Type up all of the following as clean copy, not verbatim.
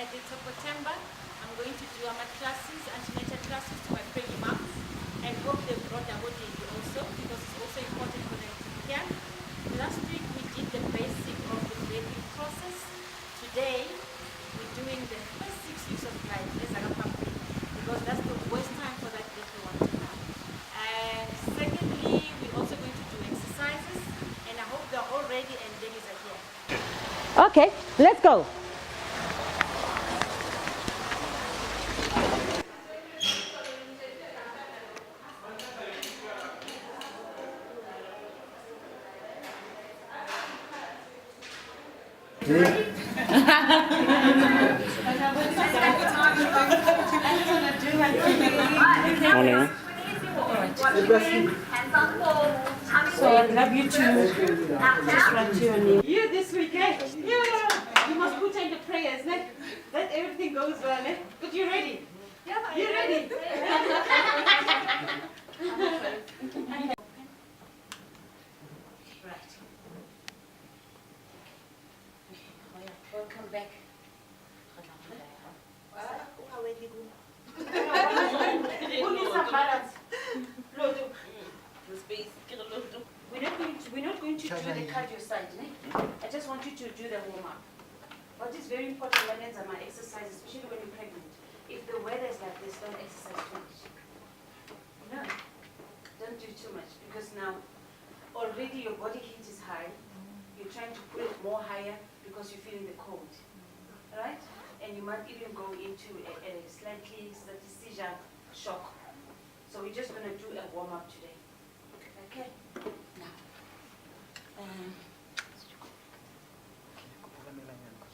at the September, I'm going to do classes, antenatal classes to my pregnant moms, and hope they brought their body also, because it's also important for them to hear. Last week we did the basic of the baby process. Today we're doing the first 6 weeks of life, because that's the worst time for that little one to come. And secondly, we're also going to do exercises, and I hope they're all ready and babies are here. Okay, let's go. Morning. So I'd love you to just write your name. You this weekend, you must put in the prayers, that everything goes well. But you ready? Yeah, you ready? Right. Welcome back. We're not going to do the cardio side, I just want you to do the warm-up. What is very important when it's my exercise, especially when you're pregnant, if the weather is like this, don't exercise too much. No, don't do too much, because now already your body heat is high. You're trying to put it more higher because you're feeling the cold, right? And you might even go into a slightly seizure shock. So we're just going to do a warm-up today. Okay? Now.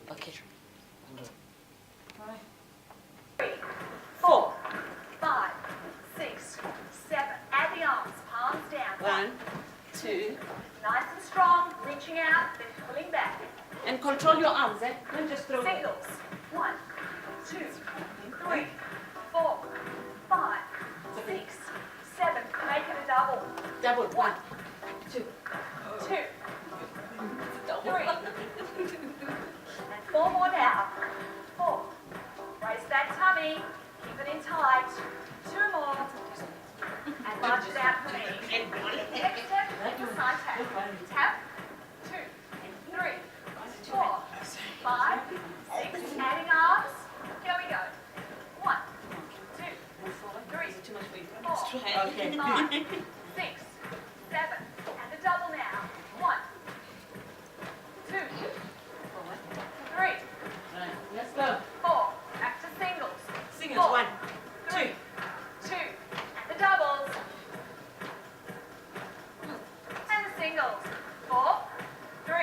Okay. All right. 3, 4, 5, 6, 7. Add the arms, palms down. 1, 2. Nice and strong, reaching out, then pulling back. And control your arms, Don't just throw them. Singles. 1, 2, 3, 4, 5, 6, 7. Make it a double. Double. 1, 2. 2, 3, and 4 more now. 4. Raise that tummy. Keep it in tight. 2 more. And march it out for me. Next step, side tap. Tap. 2, 3, 4, 5, 6. Adding arms. Here we go. 1, 2, 3, 4, 5, 6, 7. And the double now. 1, 2, 3, Let's go. 4. Back to singles. Singles. 1, 2. 2. And the doubles. And the singles. 4, 3,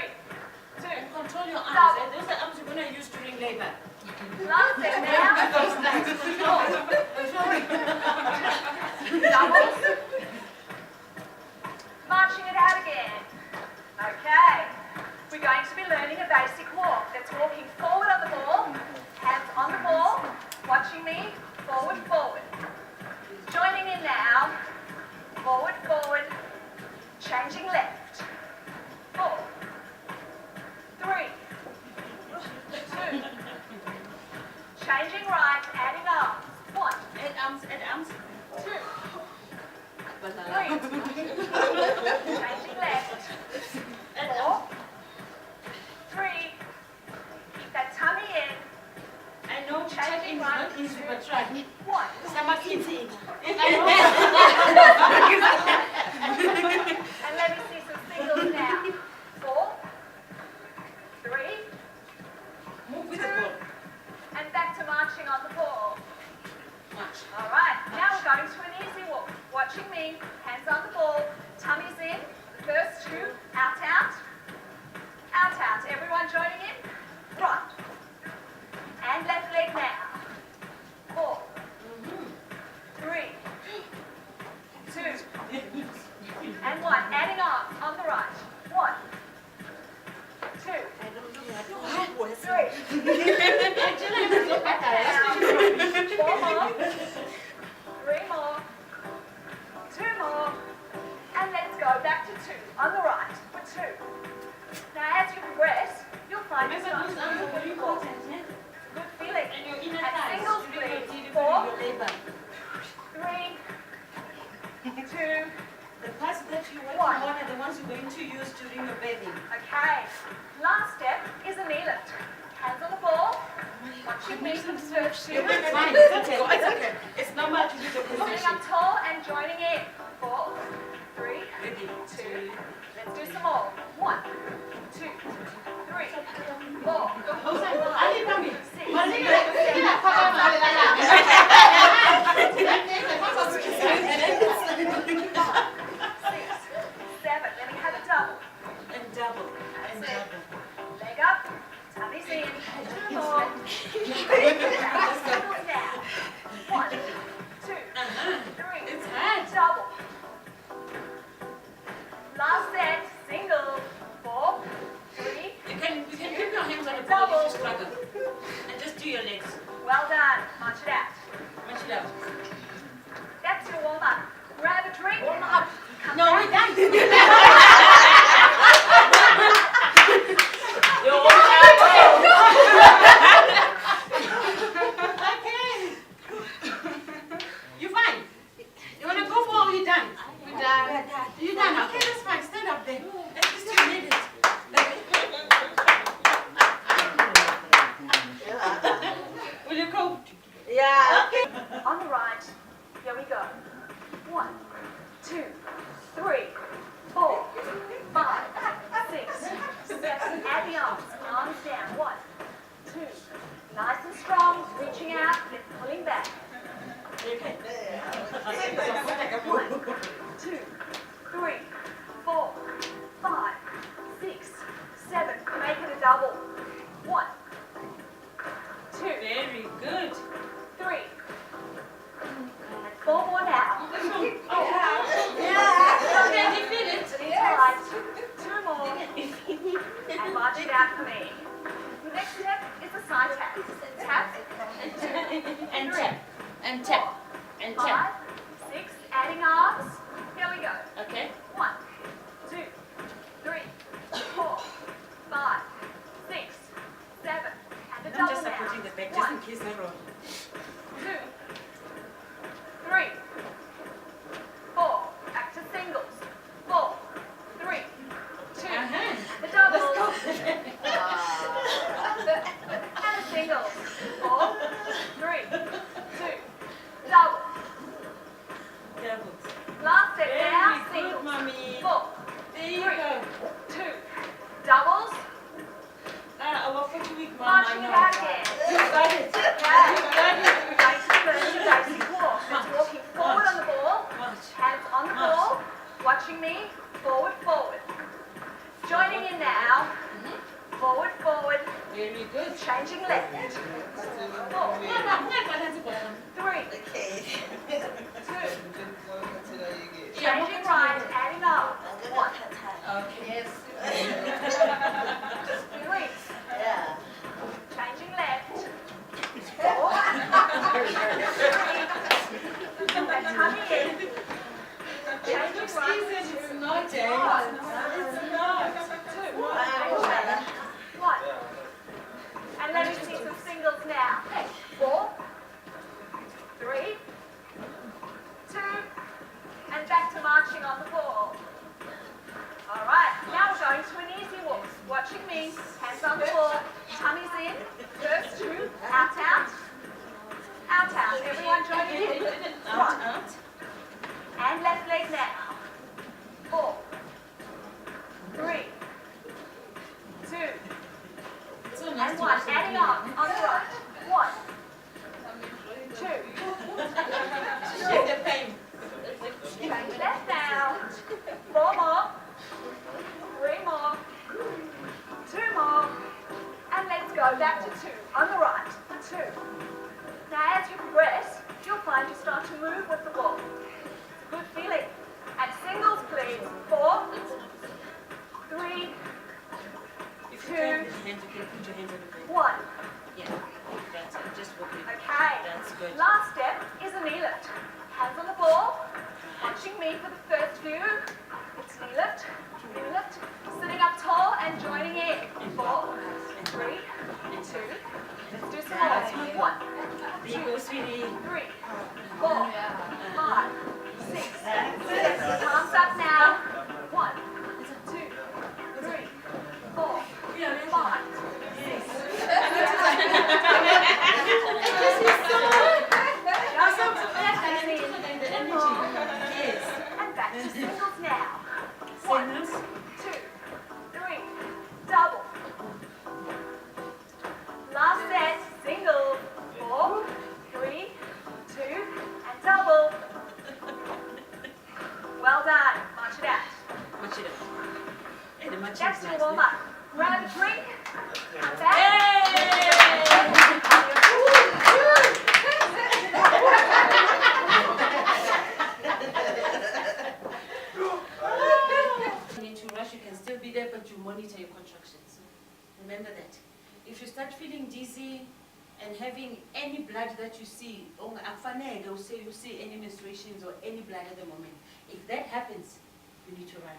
2. And control your arms. Double. Those are arms you're going to use during labor. Last set now. Those nice. Doubles. Marching it out again. Okay. We're going to be learning a basic walk. That's walking forward on the ball, hands on the ball, watching me, forward, forward. Joining in now, forward, forward, changing left. 4, 3, 2, changing right, adding arms. 1, Add arms. 2, 3, changing left. 4, 3, keep that tummy in. I know checking is not easy, but try. 1, Sama easy. and let me see some singles now. 4, 3, Move with 2, the ball. and back to marching on the ball. March. All right, now we're going to an easy walk. Watching me, hands on the ball, tummies in. The first 2, out, out. Out, out. Everyone joining in? Right. And left leg now. 4, 3, 2, and 1. Adding arms on the right. 1, 2, 3. Down. 4 more. 3 more. 2 more. And let's go back to 2. On the right for 2. Now as you progress, you'll find Remember, those arms are very important. Good feeling. And your inner And thighs. singles, During your please. delivery, 4, your labor. 3, 2. The parts that you work One. on are the ones you're going to use during your bathing. Okay. Last step is a knee lift. Hands on the ball. Watching me from the first few. It's fine. It's okay. It's okay. It's normal to do the Sitting position. up tall and joining in. 4, 3, Ready. 2. Let's do some more. 1, 2, 3, 4, Are you coming? 6, Seven. Let me have a double. And double. And double. Leg up. Tummy's in. 2 more. Doubles now. 1, 2, 3. It's hard. Double. Last set. Single. 4, 3. You can keep your hands on the Double. ball if you struggle. And just do your legs. Well done. March it out. March it out. That's your warm up. Grab a drink. Warm up. No, we're done. You're all Okay. You fine? You want to go for or you done? We're done. You done? Okay, that's fine. Stand up there. At least you made it. Will you go? Yeah. Okay. On the right. Here we go. 1, 2, 3, 4, 5, 6, 7. Add the arms. Arms down. 1, 2. Nice and strong. Reaching out. Then pulling back. Okay. 1, 2, 3, 4, 5, 6, 7. Make it a double. 1, 2, Very good. 3. And 4 more now. Okay, you feel it? Sitting tight. 2 more. And march it out for me. The next step is a side tap. Tap. And tap. And tap. And 5, tap. 6. Adding arms. Here we go. Okay? 1, 2, 3, 4, 5, 6, 7. And the I'm double just now. supporting the back just 1, in case I roll. 2, 3, 4. Back to singles. 4, 3, 2. The double. And a single. 4, 3, 2. Double. Doubles. Last step now. Very good, Singles. mommy. 4, There you 3, go. 2. Doubles. Our 40-week mama. Marching it out again. You got it. Okay. You got it. Basic version, basic walk. That's walking forward on the ball. March. Hands on the ball. Watching me. Forward, forward. Joining in now. Forward, forward. Very good. Changing left. 4, 3, 2. Changing right. Adding up. 1. Okay. 3. Yeah. Changing left. 4. 3. And tummy in. Changing right. It's not, Jane. 1. It's not. 2. And 1. And let me see some singles now. 4, 3, 2, and back to marching on the ball. All right, now we're going to an easy walk. Watching me, hands on the ball, tummies in, first 2, out, out, out, out. Everyone joining in. Out, 1, out. and left leg now. 4, 3, 2, So nice and to 1. watch them Adding play. on the right. 1, 2. Share the pain. Change left now. 4 more. 3 more. 2 more. And let's go back to 2. On the right. 2. Now as you progress, you'll find you start to move with the ball. It's a good feeling. And singles please. 4, 3, If you can put your hands, you can put your hands on the back. 1. Yeah. That's it. Just walk it. Okay. That's good. Last step is a knee lift. Hands on the ball. Watching me for the first few. It's knee lift, sitting up tall and joining in. 4, 3, two. Let's do some more. 1, There you go, sweetie. 3, 4, 5, 6, 7. Palms up now. 1, 2, 3, 4, 5, 6, 7. Yes. And back to singles now. Singles. 2, 3, double. Last set, single. 4, 3, 2, and double. Well done. March it out. Much it up. And the much That's is your nice, warm eh? up. Grab a drink. Come back. You need to rush, you can still be there, but you monitor your contractions. Remember that. If you start feeling dizzy and having any blood that you see, you see any menstruations or any blood at the moment, if that happens, you need to run.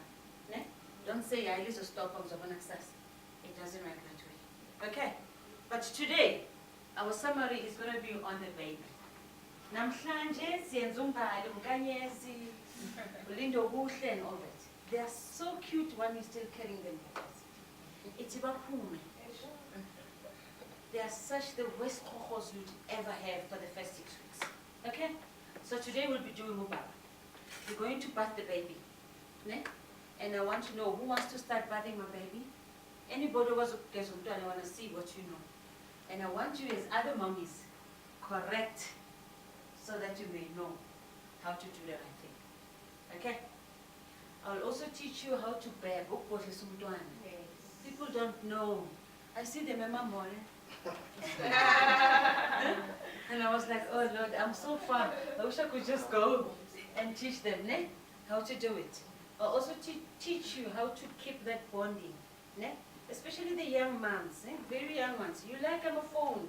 Ne? Don't say, I use a stop of access. It doesn't work that way. Okay? But today, our summary is going to be on the baby. Namhlanje siyenza umbhalo unkanyezi, ulindo kuhle and all that. They are so cute when you're still carrying them. It's ibaphume. They are such the worst cohos you'd ever have for the first 6 weeks. Okay? So today we'll be doing mubaba. We're going to bath the baby. Ne? And I want to know who wants to start bathing my baby. Anybody who was I want to see what you know. And I want you as other mommies correct so that you may know how to do the right thing. Okay? I'll also teach you how to bear People don't know. I see them in my morning. And I was like, oh Lord, I'm so far. I wish I could just go and teach them ne? How to do it. I'll also teach you how to keep that bonding. Ne? Especially the young moms, very young ones. You like them a phone.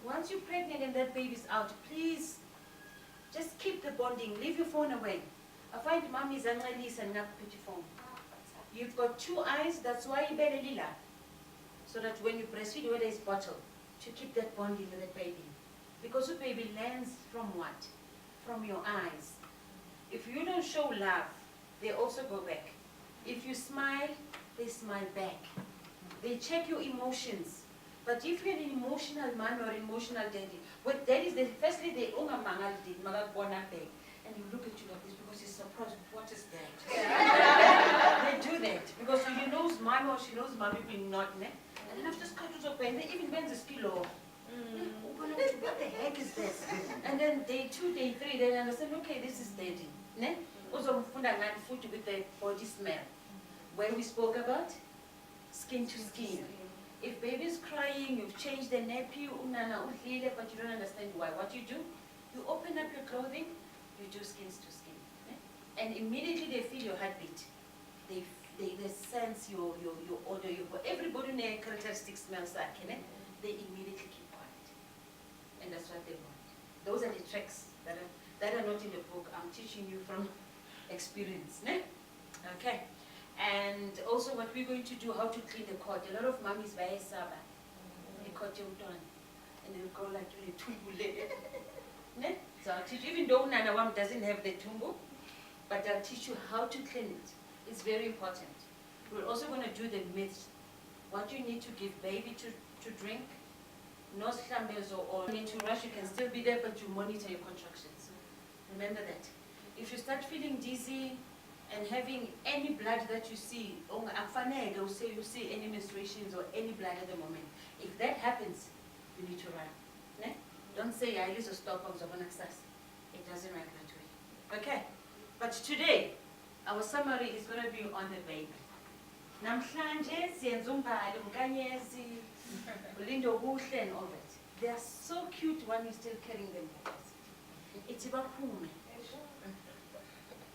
Once you're pregnant and that baby's out, please just keep the bonding. Leave your phone away. I find mommies and ladies and not put your phone. You've got 2 eyes, that's why you better lila. So that when you breastfeed, whether it's bottle, to keep that bonding with the baby. Because the baby learns from what? From your eyes. If you don't show love, they also go back. If you smile, they smile back. They check your emotions. But if you're an emotional man or emotional daddy, what daddies, firstly they and you look at you like this because you're surprised, what is that? They do that because he knows mom or she knows mommy being not, ne? And then after school to open, they even bend the skill. What the heck is this? And then day 2, day 3, they understand, okay, this is daddy. Ne? Also food with the body smell. When we spoke about skin to skin. If baby is crying, you've changed the nappy, but you don't understand why. What you do, you open up your clothing, you do skins to skin. And immediately they feel your heartbeat. They sense your odor. Everybody in their characteristic smells like, they immediately keep quiet. And that's what they want. Those are the tricks that are not in the book. I'm teaching you from experience. Okay. And also what we're going to do, how to clean the cord. A lot of mommies buy saba. They cut your tongue. And they'll go like to the tumbu. So I'll teach you, even though Nana Wam doesn't have the tumbu, but I'll teach you how to clean it. It's very important. We're also going to do the myths. What you need to give baby to drink. No slambers or need to rush, you can still be there, but you monitor your contractions. Remember that. If you start feeling dizzy and having any blood that you see, you see any menstruations or any blood at the moment, if that happens, you need to run. Ne? Don't say, I use a stop of access. It doesn't work that way. Okay? But today, our summary is going to be on the baby. Namhlanje siyenza umbhalo unkanyezi, ulindo kuhle and all that. They are so cute when you're still carrying them. It's ibaphume.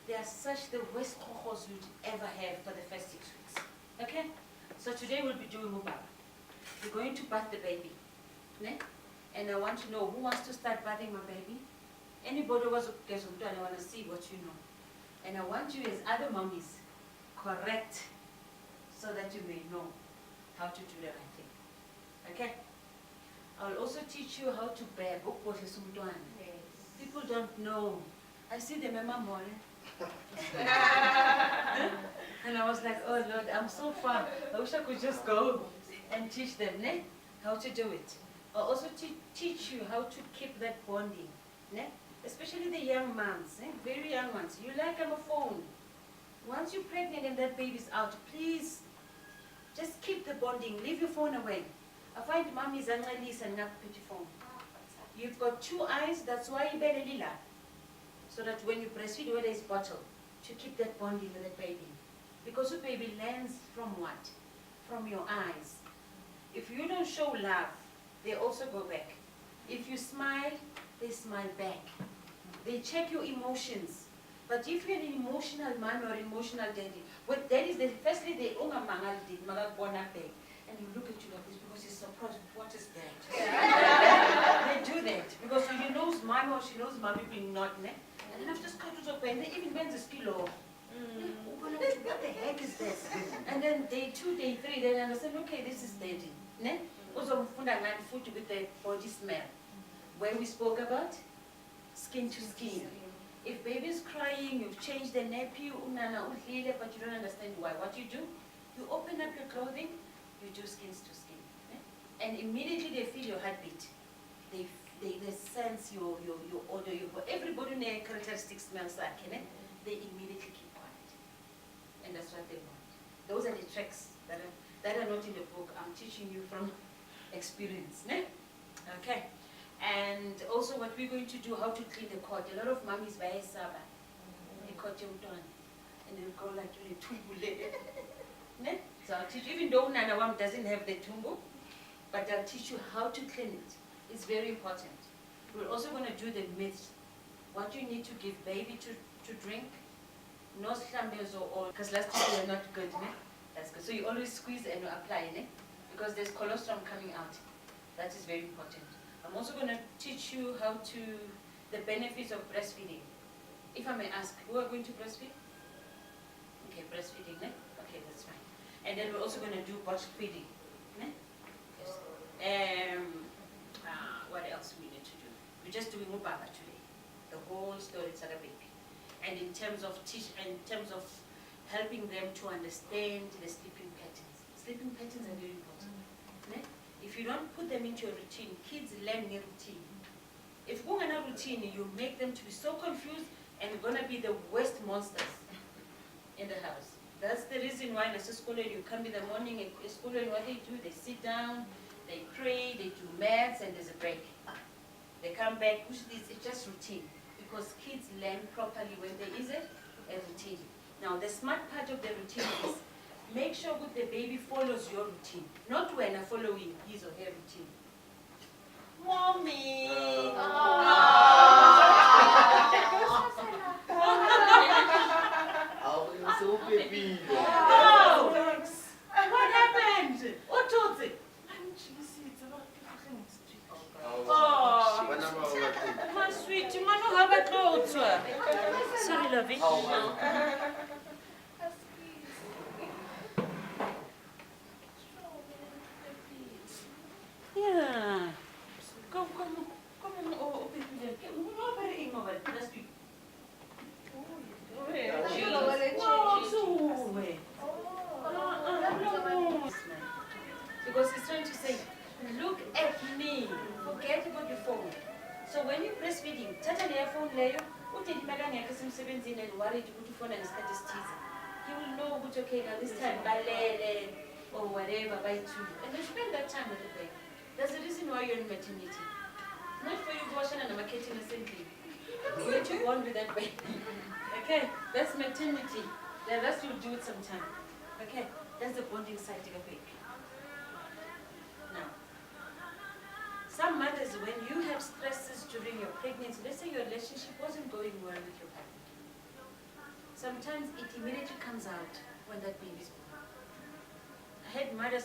They are such the worst cohos you'd ever have for the first 6 weeks. Okay? So today we'll be doing mubaba. We're going to bath the baby. Ne? And I want to know who wants to start bathing my baby. Anybody who I want to see what you know. And I want you as other mommies correct so that you may know how to do the right thing. Okay? I'll also teach you how to bear book water sumtwana. People don't know. I see them in my morning. And I was like, oh Lord, I'm so far. I wish I could just go and teach them how to do it. I'll also teach you how to keep that bonding. Especially the young moms, very young ones. You like them a phone. Once you're pregnant and that baby's out, please just keep the bonding. Leave your phone away. I find mommies and release and not put your phone. You've got 2 eyes, that's why you better lila. So that when you breastfeed, whether it's bottle, to keep that bonding with the baby. Because the baby learns from what? From your eyes. If you don't show love, they also go back. If you smile, they smile back. They check your emotions. But if you're an emotional man or emotional daddy, what daddies, firstly they and you look at you like this because he's surprised, what is that? They do that because he knows mama or she knows mommy being not, and then after cut it up and they even bend the skill off. What the heck is this? And then day 2, day 3, they understand, okay, this is daddy. Also with the body smell. Where we spoke about skin to skin. If baby's crying, you've changed the nappy, but you don't understand why. What you do, you open up your clothing, you do skins to skin. And immediately they feel your heartbeat. They sense your odor. Everybody in their characteristic smells like, they immediately keep quiet. And that's what they want. Those are the tricks that are not in the book. I'm teaching you from experience. Okay. And also what we're going to do, how to clean the cot. A lot of mummies buy a saba. They cut your tongue. And they'll go like really tumbule. So I'll teach you, even though Nana Wam doesn't have the tumbu, but I'll teach you how to clean it. It's very important. We're also going to do the myths. What you need to give baby to drink. No slambes or all. Because last time they were not good. That's good. So you always squeeze and you apply, because there's colostrum coming out. That is very important. I'm also going to teach you the benefits of breastfeeding. If I may ask, who are going to breastfeed? Okay, breastfeeding, Okay, that's fine. And then we're also going to do bottle feeding. Yes. What else we need to do? We're just doing Ubaba today. The whole story is a baby. And in terms of helping them to understand the sleeping patterns. Sleeping patterns are very important. If you don't put them into a routine, kids learn a routine. If you have a routine, you make them to be so confused and going to be the worst monsters in the house. That's the reason why in a school you come in the morning and school and what they do, they sit down, they pray, they do maths, and there's a break. They come back, push this, it's just routine. Because kids learn properly when there is a routine. Now the smart part of the routine is make sure that the baby follows your routine, not when I'm following his or her routine. Mommy! What happened? What told it? My sweet, you might not have a clothes. Sorry, lovey. Yeah. Come on, open it. Because he's trying to say, look at me. Forget about your phone. So when you're breastfeeding, tata your phone layer, and worried to phone and statistics. He will know what's okay now this time, ballet or whatever, by 2. And then spend that time with the baby. That's the reason why you're in maternity. Not for you washing and marketing the same thing. You need to bond with that baby. Okay, that's maternity. The rest you'll do it sometime. Okay, that's the bonding side of a baby. Now, some mothers, when you have stresses during your pregnancy, let's say your relationship wasn't going well with your partner. Sometimes it immediately comes out when that baby's born. I had mothers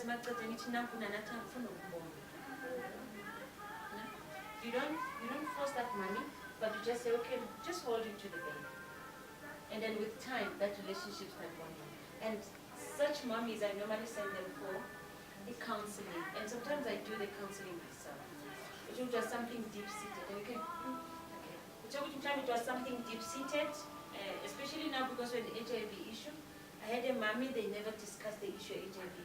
you don't force that money, but you just say, okay, just hold it to the baby. And then with time, that relationship starts bonding. And such mommies, I normally send them for the counseling. And sometimes I do the counseling myself. It was something deep-seated. Okay? Okay. So it was something deep-seated, especially now because of the HIV issue. I had a mommy, they never discussed the issue of HIV.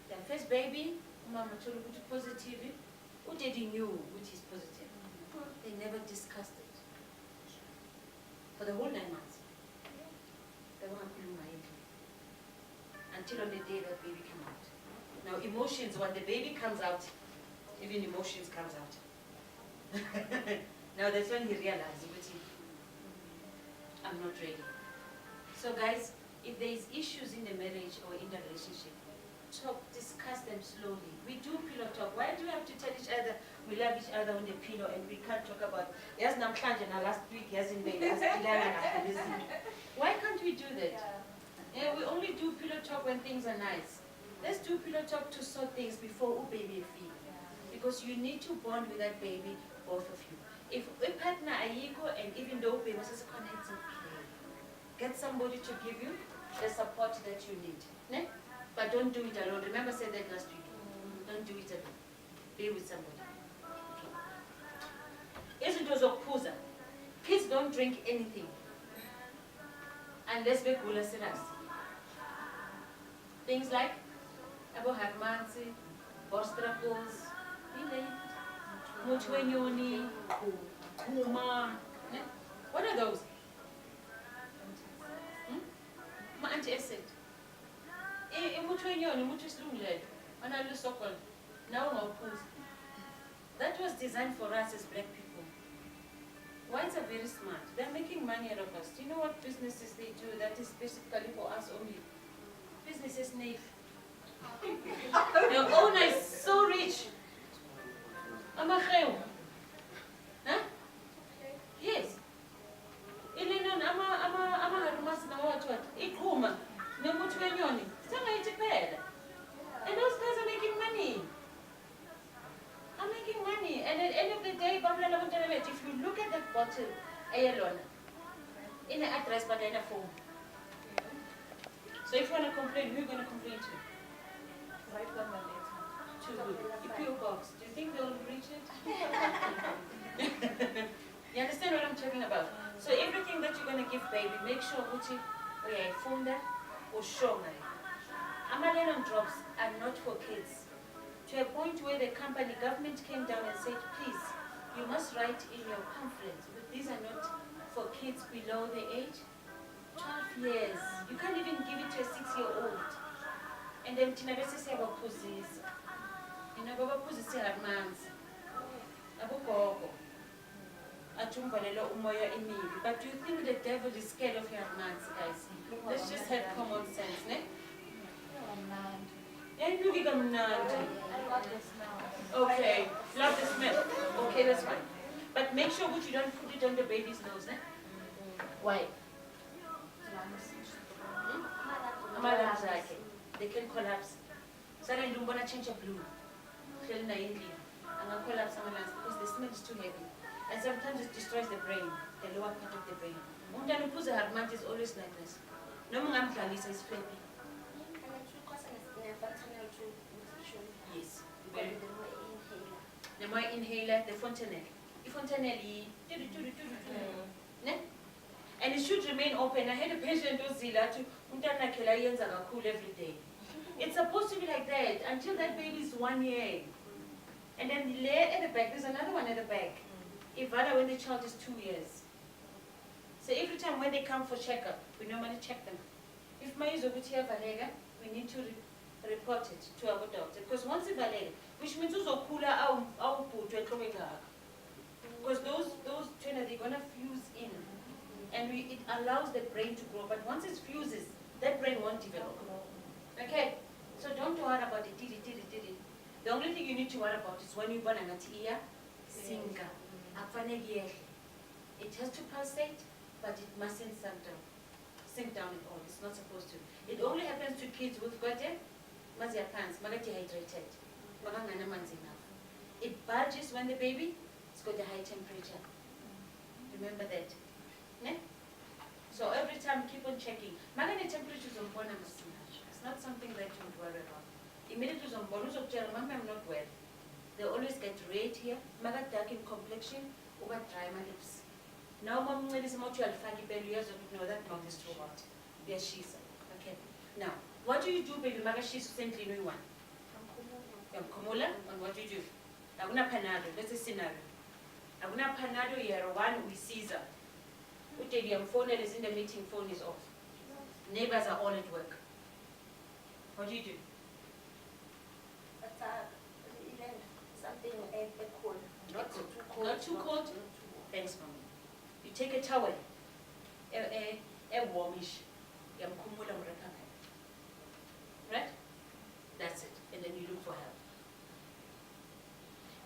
Their first baby, mama told me positive. Who did he knew which is positive? They never discussed it. For the whole 9 months. They weren't until on the day that baby came out. Now emotions, when the baby comes out, even emotions comes out. Now that's when he realized, I'm not ready. So guys, if there is issues in the marriage or in the relationship, discuss them slowly. We do pillow talk. Why do we have to tell each other we love each other on the pillow and we can't talk about yes namhlanje na last week yes in bed why can't we do that? Yeah, we only do pillow talk when things are nice. Let's do pillow talk to sort things before baby feed. Because you need to bond with that baby, both of you. If a partner ayiko and even though baby says it's okay. Get somebody to give you the support that you need. Ne? But don't do it alone. Remember I said that last week. Don't do it alone. Be with somebody. Isn't it also kids don't drink anything unless they cool as things like abo harmansi, bostrapos, muchwenyoni, kuma. What are those? Anti-acid. That was designed for us as black people. Whites are very smart. They're making money out of us. Do you know what businesses they do that is specifically for us only? Businesses name. The owner is so rich. Huh? Yes. And those guys are making money. I'm making money. And at the end of the day, if you look at that bottle, in the address, but in a phone. So if you want to complain, who are you going to complain to? Right on my To the PO box. Do you think they'll reach it? You understand what I'm talking about? So everything that you're going to give baby, make sure we are phone that or show me. Amalan drops are not for kids. To a point where the government came down and said, please, you must write in your pamphlets that these are not for kids below the age 12 years. You can't even give it to a 6-year-old. And then Tinabese say about pussies. You know, Baba pussies say have mans. Abukoko. Atumbalelo umoya imibi. But do you think the devil is scared of your mans, guys? Let's just have common sense, ne? I love the smell. Okay, love the smell. Okay, that's fine. But make sure that you don't put it on the baby's nose, eh? Why? They can collapse. Suddenly, you want to change a blue. I'm going to collapse because the smell is too heavy. And sometimes it destroys the brain, the lower part of the brain. Umntana heart heart is always like this. No one is flappy. Yes. The more inhaler, the fontanelle. The fontanelle, and it should remain open. I had a patient who every day. It's supposed to be like that until that baby is 1 year. And then the layer at the back, there's another one at the back. Ivana when the child is 2 years. So every time when they come for checkup, we normally check them. If my is valega, we need to report it to our doctor. Because once it's valega, which means uzokula output because those trainers, they're gonna fuse in. And it allows the brain to grow. But once it fuses, that brain won't develop. Okay? So don't worry about it. The only thing you need to worry about is when you burn an ear, singa. It has to pulsate, but it mustn't sink down at all. It's not supposed to. It only happens to kids with mazia pants, dehydrated. It bulges when the baby has got a high temperature. Remember that. Ne? So every time keep on checking. Magane temperatures on it's not something that you would worry about. Immediately Mama, I'm not well. They always get red here, maga dark in complexion, over dry my lips. Now mom is much alfagi belly, no, that mouth is too hot. Yes, she's okay. Now, what do you do, baby? Maga she's simply new one. Kumula, and what do you do? Aguna panado, that's a scenario. Aguna panado year one with Caesar. Utedium phone is in the meeting, phone is off. Neighbors are all at work. What do you do? Something cold. Not too cold. Not too cold? Thanks, mommy. You take a towel, a warmish, right? That's it. And then you look for help.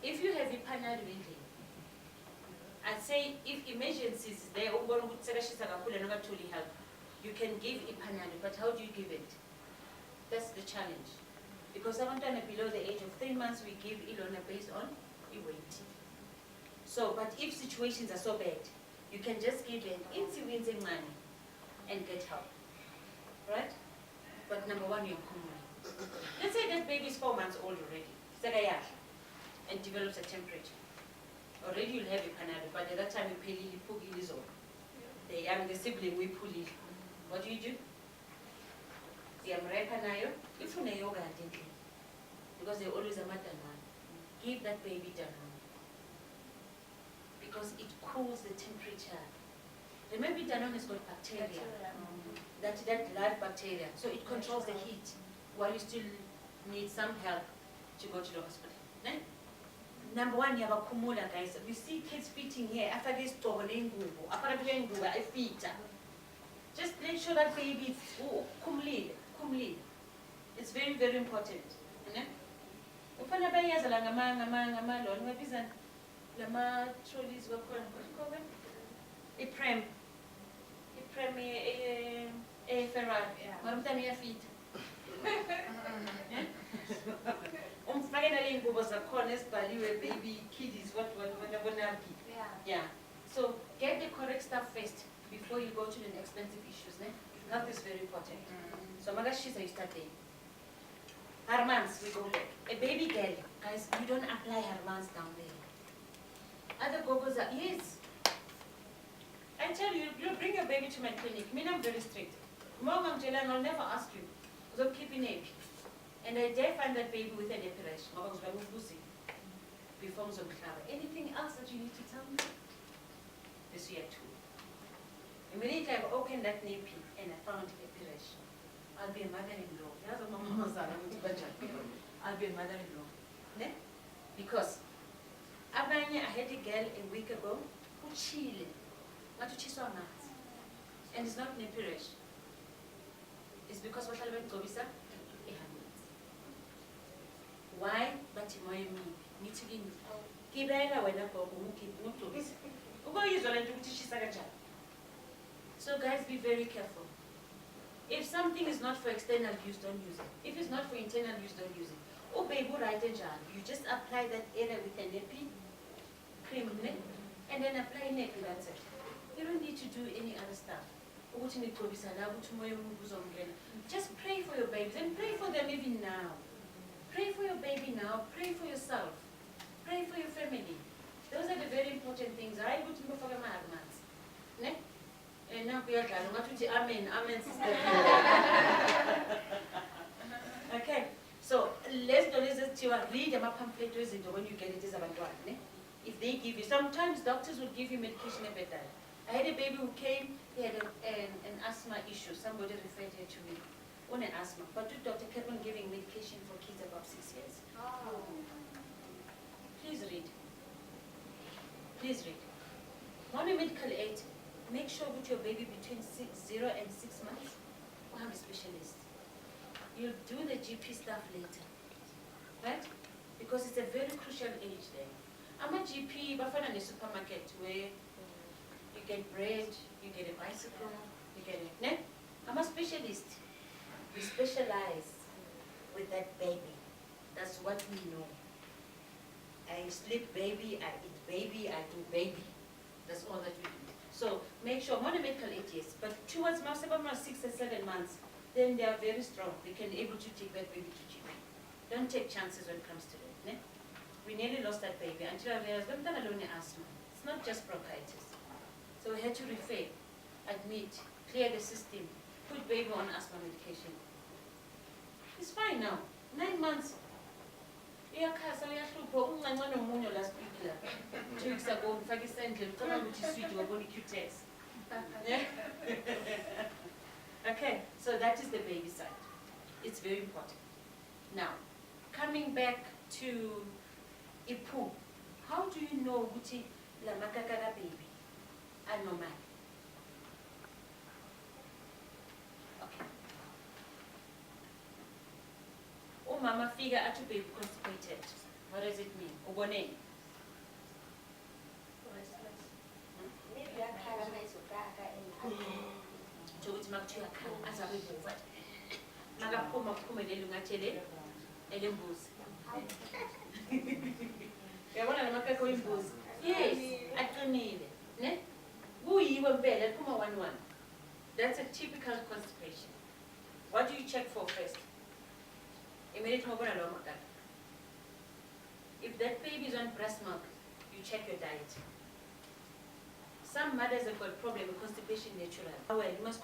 If you have a panel drinking, I'd say if emergencies there, totally help. You can give a panel, but how do you give it? That's the challenge. Because someone below the age of 3 months, we give Ilona based on weight. So, but if situations are so bad, you can just give an insignificant money and get help, right? But number one, you're cool. Let's say that baby is 4 months old already, and develops a temperature. Already you'll have a panado, but at that time you pay Lili Pugilizo. The sibling we pull it. What do? If you know yoga, because they always a matter one, give that baby Danone. Because it cools the temperature. Remember, Danone has got bacteria. That live bacteria. So it controls the heat while you still need some help to go to the hospital. Then, number one, you have a kumula, guys. We see kids feeding here after this just make sure that baby is kumlid. It's very, very important. Ufana bayaza la ngama lo ngibiza lama trolleys wakhona what do you call them? Prem Ferrari. Mara mntana uyafita. Umfake nale ingubo zakhona esibhaliwe baby kiddies what bonaphi. Yeah. So get the correct stuff first before you go to the expensive issues, ne? Health is very important. So magashiza you start there. Hormones, we go back. A baby girl, guys, you don't apply hormones down there. Other gogos are, yes. I tell you, you bring your baby to my clinic. I mean, I'm very strict. Mom, I'm telling I'll never ask you. So keep in it. And I dare find that baby with an epiration. Before anything else that you need to tell me? This year too. Immediately I've opened that nappy and I found epiration. I'll be a mother-in-law. I'll be a mother-in-law. Ne? Because I had a girl a week ago who chilled. And it's not an epiration. It's because what I went to Gobisa, why? But me meeting Kibela when I go to So guys, be very careful. If something is not for external use, don't use it. If it's not for internal use, don't use it. Oh, baby, right and you just apply that area with a nappy cream, and then apply nappy, that's it. You don't need to do any other stuff. Just pray for your babies and pray for them even now. Pray for your baby now. Pray for yourself. Pray for your family. Those are the very important things. I go to my father. And now we are amen, amen, sister. Okay, so let's read them a pamphlet when you get it as a one. If they give you, sometimes doctors will give you medication a better. I had a baby who came, he had an asthma issue. Somebody referred her to me on an asthma. But the doctor kept on giving medication for kids above 6 years. Oh. Please read. Please read. On a medical aid, make sure with your baby between 0 and 6 months, we'll have a specialist. You'll do the GP stuff later, right? Because it's a very crucial age there. I'm a GP, but in a supermarket where you get bread, you get a bicycle, you get a... I'm a specialist. We specialize with that baby. That's what we know. I sleep baby, I eat baby, I do baby. That's all that we do. So make sure, medical 8 years, but towards 6 or 7 months, then they are very strong. They can able to take that baby to GP. Don't take chances when it comes to that. Ne? We nearly lost that baby until I realized we've done alone asthma. It's not just bronchitis. So we had to refer, admit, clear the system, put baby on asthma medication. It's fine now. 9 months. Uyakhasa uyahlupha uncancane nomunye last week la. 2 weeks ago ngifake isendle ngicabanga ukuthi iswidi wabona i-Q-tex. Okay, so that is the baby side. It's very important. Now, coming back to Ipu, how do you know ukuthi la makakaka baby are normal? Okay. Oh, mama figure out to be constipated. What does it mean? Ubone. Maybe uyakhala mayizokaka Nje ukuthi makuthiwa khala azabe ebuva. Makaphuma kuphumelele ungathele elembuzi. Uyabona lamakaka oyimbuzi? Yes, aqinile, ne? Kuyiwe impela liphuma 1-1. That's a typical constipation. What do you check for first? Immediately mabona lawo makaka. If that baby is on breast milk, you check your diet. Some mothers have got problem with constipation naturally. Well, you must go